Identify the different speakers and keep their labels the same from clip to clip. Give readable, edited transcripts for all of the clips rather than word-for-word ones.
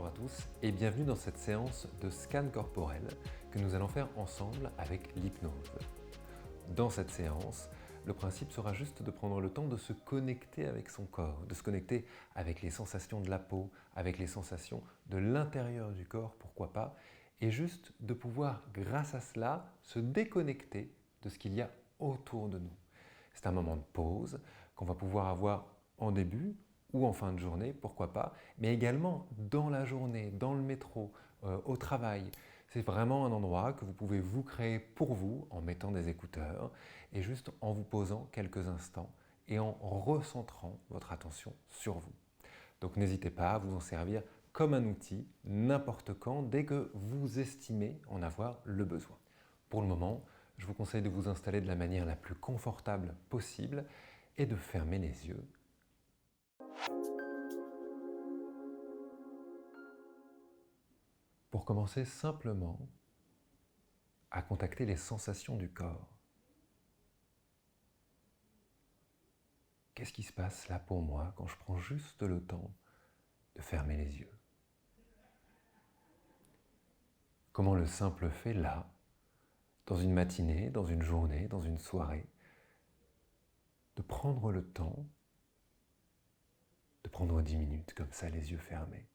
Speaker 1: à tous et bienvenue dans cette séance de scan corporel que nous allons faire ensemble avec l'hypnose. Dans cette séance, le principe sera juste de prendre le temps de se connecter avec son corps, de se connecter avec les sensations de la peau, avec les sensations de l'intérieur du corps, pourquoi pas, et juste de pouvoir, grâce à cela, se déconnecter de ce qu'il y a autour de nous. C'est un moment de pause qu'on va pouvoir avoir en début ou en fin de journée, pourquoi pas, mais également dans la journée, dans le métro, au travail. C'est vraiment un endroit que vous pouvez vous créer pour vous en mettant des écouteurs et juste en vous posant quelques instants et en recentrant votre attention sur vous. Donc n'hésitez pas à vous en servir comme un outil n'importe quand, dès que vous estimez en avoir le besoin. Pour le moment, je vous conseille de vous installer de la manière la plus confortable possible et de fermer les yeux. Pour commencer simplement à contacter les sensations du corps. Qu'est-ce qui se passe là pour moi quand je prends juste le temps de fermer les yeux? Comment le simple fait là, dans une matinée, dans une journée, dans une soirée, de prendre le temps, de prendre 10 minutes comme ça, les yeux fermés.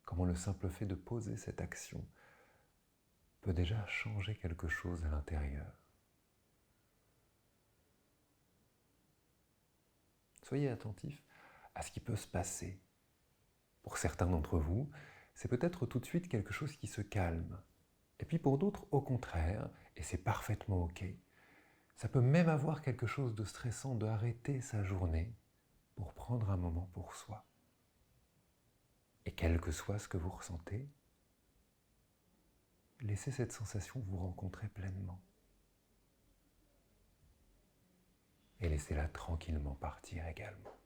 Speaker 1: Comment le simple fait de poser cette action peut déjà changer quelque chose à l'intérieur. Soyez attentifs à ce qui peut se passer. Pour certains d'entre vous, c'est peut-être tout de suite quelque chose qui se calme. Et puis pour d'autres, au contraire, et c'est parfaitement ok, ça peut même avoir quelque chose de stressant d'arrêter sa journée pour prendre un moment pour soi. Et quel que soit ce que vous ressentez, laissez cette sensation vous rencontrer pleinement. Et laissez-la tranquillement partir également.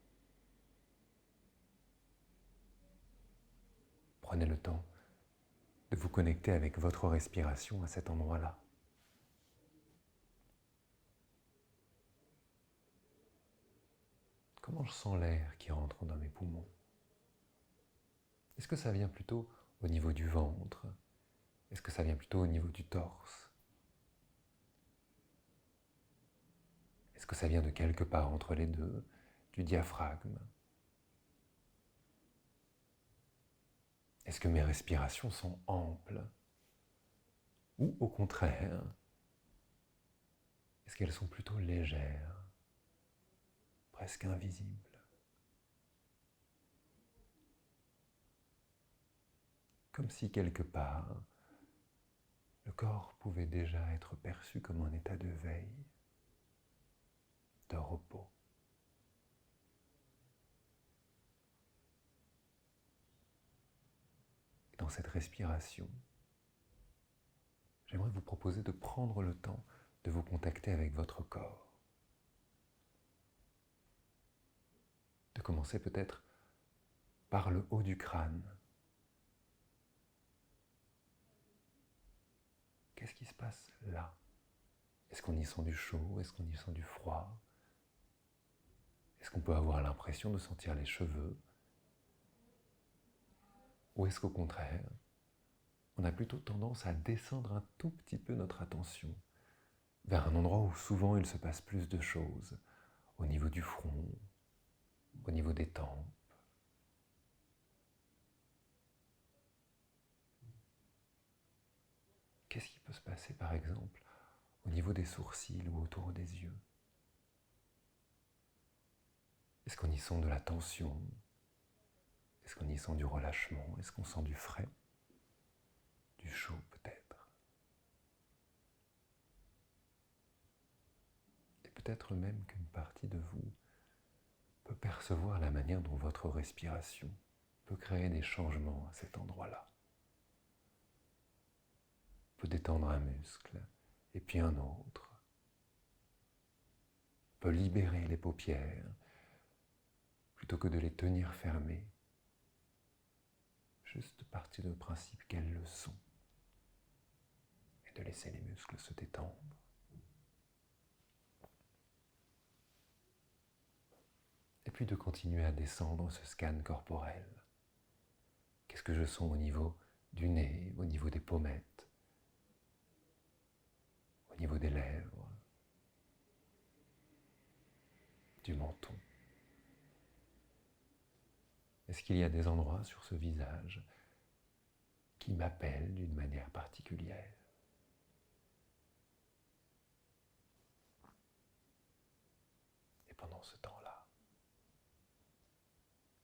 Speaker 1: Prenez le temps de vous connecter avec votre respiration à cet endroit-là. Comment je sens l'air qui rentre dans mes poumons? Est-ce que ça vient plutôt au niveau du ventre? Est-ce que ça vient plutôt au niveau du torse? Est-ce que ça vient de quelque part entre les deux, du diaphragme? Est-ce que mes respirations sont amples? Ou au contraire, est-ce qu'elles sont plutôt légères, presque invisibles? Comme si quelque part, le corps pouvait déjà être perçu comme un état de veille, de repos. Et dans cette respiration, j'aimerais vous proposer de prendre le temps de vous contacter avec votre corps. De commencer peut-être par le haut du crâne. Qu'est-ce qui se passe là? Est-ce qu'on y sent du chaud? Est-ce qu'on y sent du froid? Est-ce qu'on peut avoir l'impression de sentir les cheveux? Ou est-ce qu'au contraire, on a plutôt tendance à descendre un tout petit peu notre attention vers un endroit où souvent il se passe plus de choses, au niveau du front, au niveau des tempes? Qu'est-ce qui peut se passer par exemple au niveau des sourcils ou autour des yeux? Est-ce qu'on y sent de la tension? Est-ce qu'on y sent du relâchement? Est-ce qu'on sent du frais? Du chaud peut-être? Et peut-être même qu'une partie de vous peut percevoir la manière dont votre respiration peut créer des changements à cet endroit-là. Peut détendre un muscle et puis un autre. Peut libérer les paupières plutôt que de les tenir fermées. Juste partir du principe qu'elles le sont et de laisser les muscles se détendre. Et puis de continuer à descendre ce scan corporel Qu'est-ce que je sens au niveau du nez, au niveau des pommettes, au niveau des lèvres, du menton? Est-ce qu'il y a des endroits sur ce visage qui m'appellent d'une manière particulière? Et pendant ce temps-là,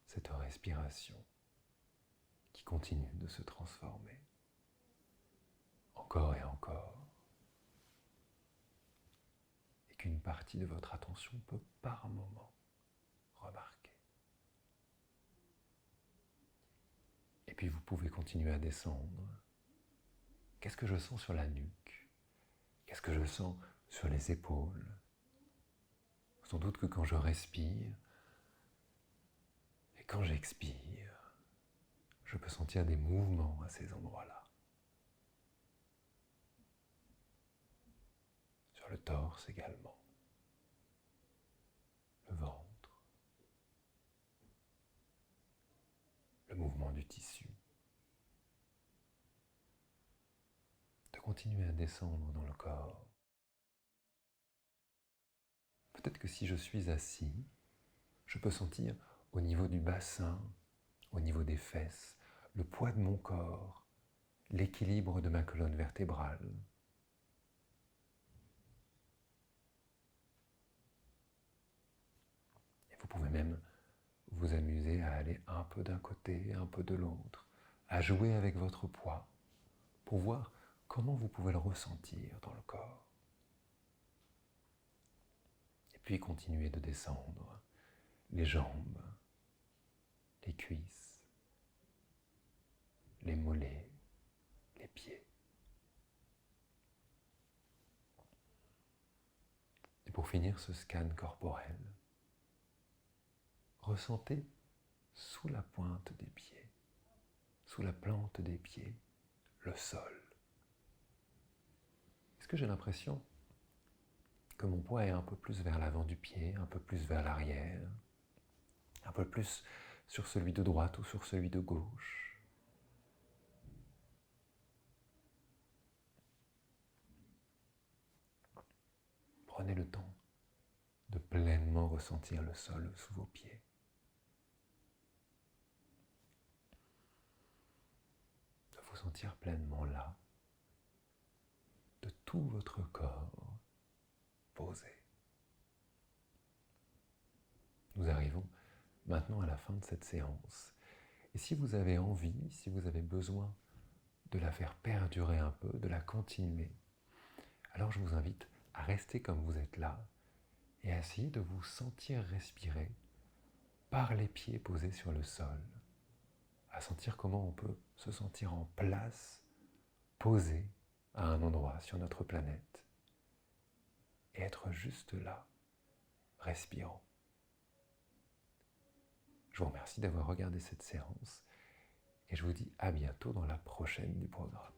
Speaker 1: cette respiration qui continue de se transformer, encore et encore, et qu'une partie de votre attention peut par moment remarquer. Et puis vous pouvez continuer à descendre. Qu'est-ce que je sens sur la nuque? Qu'est-ce que je sens sur les épaules? Sans doute que quand je respire et quand j'expire, je peux sentir des mouvements à ces endroits-là. Sur le torse également, le ventre, le mouvement du tissu. De continuer à descendre dans le corps. Peut-être que si je suis assis, je peux sentir au niveau du bassin, au niveau des fesses, le poids de mon corps, l'équilibre de ma colonne vertébrale. Et vous pouvez même vous amuser à aller un peu d'un côté, un peu de l'autre, à jouer avec votre poids pour voir comment vous pouvez le ressentir dans le corps. Et puis continuer de descendre les jambes, les cuisses, les mollets, les pieds. Et pour finir ce scan corporel, ressentez sous la pointe des pieds, sous la plante des pieds, le sol. Est-ce que j'ai l'impression que mon poids est un peu plus vers l'avant du pied, un peu plus vers l'arrière, un peu plus sur celui de droite ou sur celui de gauche? Prenez le temps de pleinement ressentir le sol sous vos pieds. De vous sentir pleinement là, de tout votre corps posé. Nous arrivons maintenant à la fin de cette séance. Et si vous avez envie, si vous avez besoin de la faire perdurer un peu, de la continuer, alors je vous invite à rester comme vous êtes là et à essayer de vous sentir respirer par les pieds posés sur le sol, à sentir comment on peut se sentir en place, posé à un endroit sur notre planète et être juste là, respirant. Je vous remercie d'avoir regardé cette séance et je vous dis à bientôt dans la prochaine du programme.